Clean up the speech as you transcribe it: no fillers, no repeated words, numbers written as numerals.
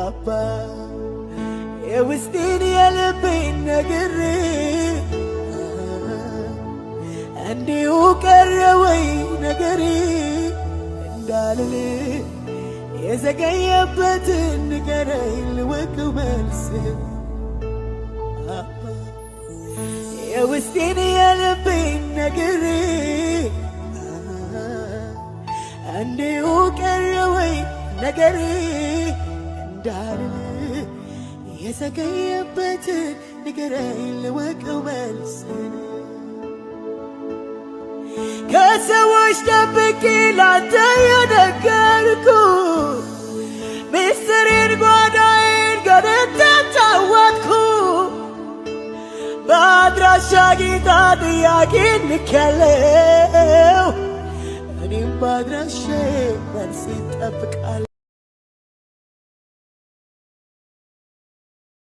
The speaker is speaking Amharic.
አባ የውስጤን የልቤን ነግሬ እንዲሁ ቀረ ወይ ነገሬ እንዳልል የዘገየበትን ንገረኝ ልወቀው መልስ አባ የውስጤን የልቤን ነግሬ እንዲሁ ቀረ ወይ ነገሬ እንዳልል የዘገየበትን ንገረኝ ልወቀው መልስ ከሰዎች ደብቄ ላንተ የነገርኩ ሚስጥሬን ጓዳዬን ገብቼ ታወቅኩ በአድራሻ ጌታ ጥያቄ ልኬያለሁ እኔም በአድራሻዬ መልስ እጠብቃለሁ